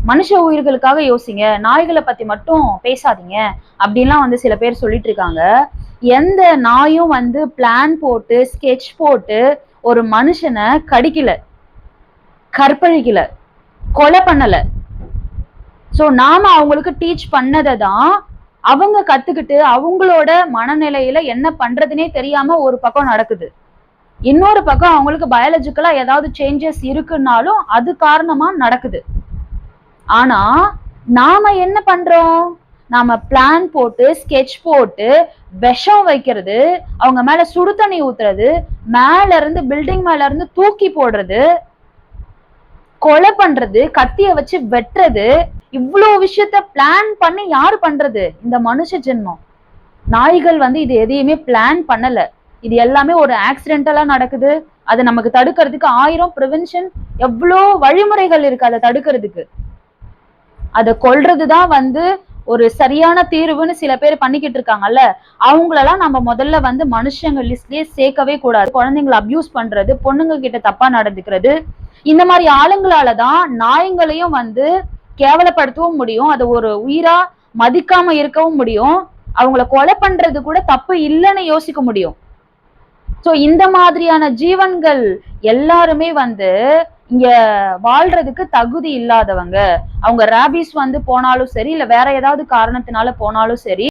மனுஷ உயிர்களுக்காக யோசிங்க, நாய்களை பத்தி மட்டும் பேசாதீங்க அப்படின்லாம் வந்து சில பேர் சொல்லிட்டு இருக்காங்க. எந்த நாயும் வந்து பிளான் போட்டு ஸ்கெட்ச் போட்டு ஒரு மனுஷனை கடிக்கல, கற்பழிக்கல, கொலை பண்ணல. சோ நாம அவங்களுக்கு டீச் பண்ணதை தான் அவங்க கத்துக்கிட்டு அவங்களோட மனநிலையில என்ன பண்றதுனே தெரியாம ஒரு பக்கம் நடக்குது. இன்னொரு பக்கம் அவங்களுக்கு பயாலஜிக்கலா ஏதாவது சேஞ்சஸ் இருக்குன்னாலும் அது காரணமா நடக்குது. ஆனா நாம என்ன பண்றோம்? நாம பிளான் போட்டு ஸ்கெட்ச் போட்டு விஷம் வைக்கிறது, அவங்க மேல சுடு தண்ணி ஊத்துறது, மேல இருந்து பில்டிங் மேல இருந்து தூக்கி போடுறது, கொலை பண்றது, கத்திய வச்சு வெட்டுறது, இவ்வளவு விஷயத்த பிளான் பண்ணி யாரு பண்றது? இந்த மனுஷ ஜென்மம். நாய்கள் வந்து இது எதையுமே பிளான் பண்ணல. இது எல்லாமே ஒரு ஆக்சிடென்டலா நடக்குது. அதை நமக்கு தடுக்கிறதுக்கு 1000 ப்ரிவென்ஷன் எவ்வளோ வழிமுறைகள் இருக்கு அதை தடுக்கிறதுக்கு. அதை கொல்றதுதான் வந்து ஒரு சரியான தீர்வுன்னு சில பேர் பண்ணிக்கிட்டு இருக்காங்கல்ல, அவங்களெல்லாம் நம்ம முதல்ல வந்து மனுஷங்க லிஸ்ட்லயே சேர்க்கவே கூடாது. குழந்தைங்களை அபியூஸ் பண்றது, பொண்ணுங்க கிட்ட தப்பா நடந்துக்கிறது, இந்த மாதிரி ஆளுங்களாலதான் நாய்ங்களையும் வந்து கேவலப்படுத்தவும் முடியும், அதை ஒரு உயிரா மதிக்காம இருக்கவும் முடியும், அவங்கள கொலை பண்றது கூட தப்பு இல்லைன்னு யோசிக்க முடியும். சோ இந்த மாதிரியான ஜீவன்கள் எல்லாருமே வந்து இங்க வாழ்றதுக்கு தகுதி இல்லாதவங்க. அவங்க ரேபிஸ் வந்து போனாலும் சரி, இல்ல வேற ஏதாவது காரணத்தினால போனாலும் சரி,